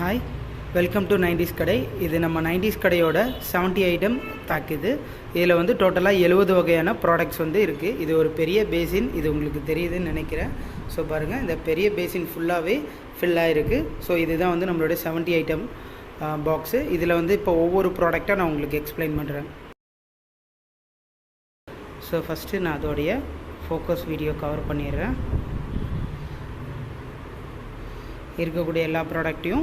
Hi, welcome to 90s கடை. இது நம்ம 90s கடையோட 70 ஐட்டம் பேக். இதில் வந்து டோட்டலாக 70 வகையான ப்ராடக்ட்ஸ் வந்து இருக்குது. இது ஒரு பெரிய பேசின், இது உங்களுக்கு தெரியுதுன்னு நினைக்கிறேன். ஸோ பாருங்கள், இந்த பெரிய பேசின் ஃபுல்லாகவே ஃபில் ஆகிருக்கு. ஸோ இதுதான் வந்து நம்மளோட 70 ஐட்டம் பாக்ஸு. இதில் வந்து இப்போ ஒவ்வொரு ப்ராடக்டாக நான் உங்களுக்கு எக்ஸ்பிளைன் பண்ணுறேன். ஸோ ஃபஸ்ட்டு நான் அதோடைய ஃபோக்கஸ் வீடியோ கவர் பண்ணிடுறேன். இருக்கக்கூடிய எல்லா ப்ராடக்ட்டையும்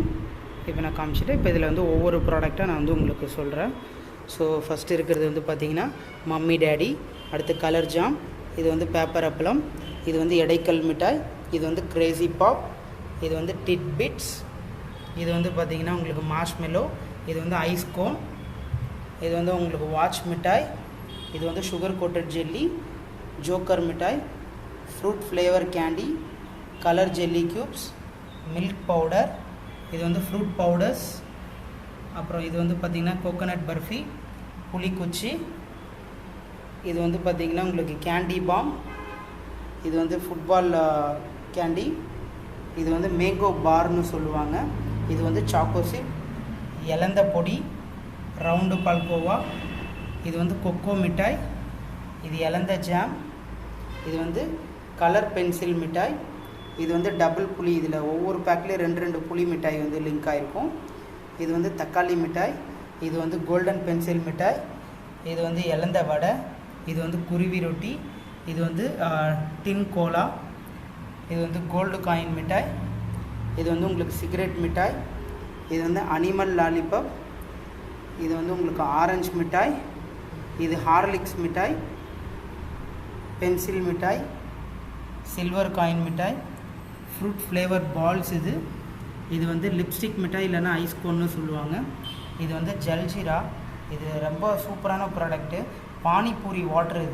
இப்போ நான் காமிச்சிட்டு இப்போ இதில் வந்து ஒவ்வொரு ப்ராடக்டாக நான் வந்து உங்களுக்கு சொல்கிறேன். ஸோ ஃபஸ்ட்டு இருக்கிறது வந்து பார்த்திங்கன்னா மம்மி டேடி, அடுத்து கலர் ஜாம், இது வந்து பேப்பர் அப்பளம், இது வந்து எடைக்கல் மிட்டாய், இது வந்து கிரேசி பாப், இது வந்து டிட் பிட்ஸ், இது வந்து பார்த்திங்கன்னா உங்களுக்கு மார்ஷ்மெலோ, இது வந்து ஐஸ் கோன், இது வந்து உங்களுக்கு வாட்ச் மிட்டாய், இது வந்து சுகர் கோட்டட் ஜெல்லி, ஜோக்கர் மிட்டாய், fruit flavour candy, colour jelly cubes, milk powder, இது வந்து ஃப்ரூட் பவுடர்ஸ், அப்புறம் இது வந்து பார்த்திங்கன்னா கோகோனட் பர்ஃபி, புளிக்குச்சி, இது வந்து பார்த்திங்கன்னா உங்களுக்கு கேண்டி பாம், இது வந்து ஃபுட்பால் கேண்டி, இது வந்து மேங்கோ பார்னு சொல்லுவாங்க, இது வந்து சாக்கோ சிப், இலந்த பொடி, ரவுண்டு பால்கோவா, இது வந்து கொக்கோ மிட்டாய், இது இலந்த ஜாம், இது வந்து கலர் பென்சில் மிட்டாய், இது வந்து டபுள் புளி, இதில் ஒவ்வொரு பேக்லேயும் ரெண்டு புளி மிட்டாய் வந்து லிங்க் ஆகிருக்கும், இது வந்து தக்காளி மிட்டாய், இது வந்து கோல்டன் பென்சில் மிட்டாய், இது வந்து இலந்த வடை, இது வந்து குருவி ரொட்டி, இது வந்து டின் கோலா, இது வந்து கோல்டு காயின் மிட்டாய், இது வந்து உங்களுக்கு சிகரெட் மிட்டாய், இது வந்து அனிமல் லாலிபாப், இது வந்து உங்களுக்கு ஆரஞ்சு மிட்டாய், இது ஹார்லிக்ஸ் மிட்டாய், பென்சில் மிட்டாய், சில்வர் காயின் மிட்டாய், ஃப்ரூட் ஃப்ளேவர் பால்ஸ், இது வந்து லிப்ஸ்டிக் மிட்டாய் இல்லைன்னா ஐஸ் கோன்னு சொல்லுவாங்க, இது வந்து ஜல்ஜீரா, இது ரொம்ப சூப்பரான ப்ராடக்ட்டு. பானிபூரி வாட்டர்,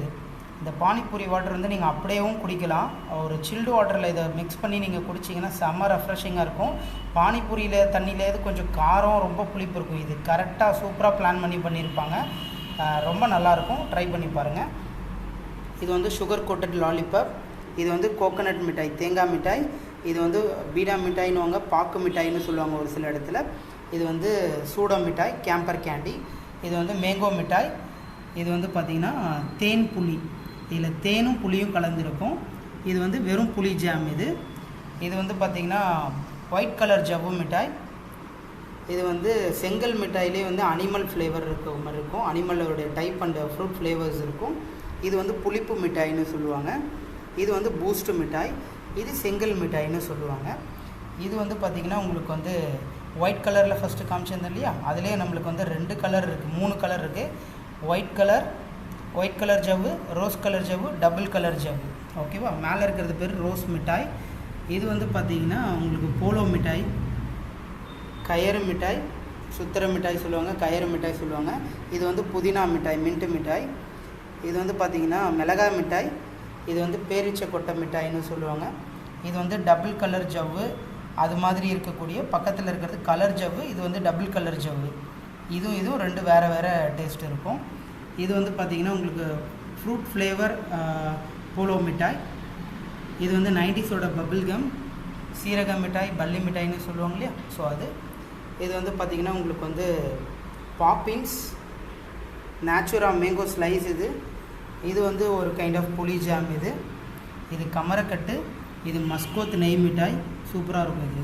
இந்த பானிபூரி வாட்டர் வந்து நீங்கள் அப்படியேவும் குடிக்கலாம், ஒரு சில்டு வாட்டரில் இதை மிக்ஸ் பண்ணி நீங்கள் குடிச்சிங்கன்னா செம்ம ரெஃப்ரெஷிங்காக இருக்கும். பானிபூரியில் தண்ணியிலேருந்து கொஞ்சம் காரம், ரொம்ப புளிப்பு இருக்கும். இது கரெக்டாக சூப்பராக பிளான் பண்ணியிருப்பாங்க, ரொம்ப நல்லாயிருக்கும், ட்ரை பண்ணி பாருங்கள். இது வந்து சுகர் கோட்டட் லாலிபாப், இது வந்து கோகோனட் மிட்டாய், தேங்காய் மிட்டாய், இது வந்து பீடா மிட்டாய்னுவாங்க, பாக்கு மிட்டாய்னு சொல்லுவாங்க ஒரு சில இடத்துல, இது வந்து சூடா மிட்டாய், கேம்பர் கேண்டி, இது வந்து மேங்கோ மிட்டாய், இது வந்து பார்த்திங்கன்னா தேன் புளி, இதில் தேனும் புளியும் கலந்துருக்கும், இது வந்து வெறும் புளி ஜாம், இது வந்து பார்த்திங்கன்னா ஒயிட் கலர் ஜவ்வு மிட்டாய், இது வந்து செங்கல் மிட்டாயிலே வந்து அனிமல் ஃப்ளேவர் இருக்க மாதிரி இருக்கும், அனிமலோடைய டைப் அண்ட் ஃப்ரூட் ஃப்ளேவர்ஸ் இருக்கும், இது வந்து புளிப்பு மிட்டாய்னு சொல்லுவாங்க, இது வந்து பூஸ்ட்டு மிட்டாய், இது செங்கல் மிட்டாய்னு சொல்லுவாங்க. இது வந்து பார்த்திங்கன்னா உங்களுக்கு வந்து ஒயிட் கலரில் ஃபஸ்ட்டு காமிச்சிருந்தேன் இல்லையா, அதிலே நம்மளுக்கு வந்து 2 கலர் இருக்குது, 3 கலர் இருக்குது. ஒயிட் கலர் ஜவ்வு, ரோஸ் கலர் ஜவ்வு, டபுள் கலர் ஜவ்வு, ஓகேவா. மேலே இருக்கிறது பேர் ரோஸ் மிட்டாய். இது வந்து பார்த்திங்கன்னா உங்களுக்கு போலோ மிட்டாய், கயறு மிட்டாய், சுத்திர மிட்டாய் சொல்லுவாங்க, கயறு மிட்டாய் சொல்லுவாங்க. இது வந்து புதினா மிட்டாய், மின்ட்டு மிட்டாய். இது வந்து பார்த்திங்கன்னா மிளகாய் மிட்டாய், இது வந்து பேரிச்சை கொட்டை மிட்டாய்னு சொல்லுவாங்க. இது வந்து டபுள் கலர் ஜவ்வு, அது மாதிரி இருக்கக்கூடிய பக்கத்தில் இருக்கிறது கலர் ஜவ்வு, இது வந்து டபுள் கலர் ஜவ்வு. இதுவும் 2 வேறு டேஸ்ட் இருக்கும். இது வந்து பார்த்திங்கன்னா உங்களுக்கு ஃப்ரூட் ஃப்ளேவர் போலோ மிட்டாய், இது வந்து 90ஸோட பபிள் கம், சீரக மிட்டாய், பல்லி மிட்டாய்னு சொல்லுவாங்க இல்லையா, ஸோ அது. இது வந்து பார்த்திங்கன்னா உங்களுக்கு வந்து பாப்பிங்ஸ், நேச்சுரா மேங்கோ ஸ்லைஸ், இது வந்து ஒரு கைண்ட் ஆஃப் புளி ஜாம், இது கமரக்கட்டு, இது மஸ்கோத் நெய் மிட்டாய், சூப்பராக இருக்கும். இது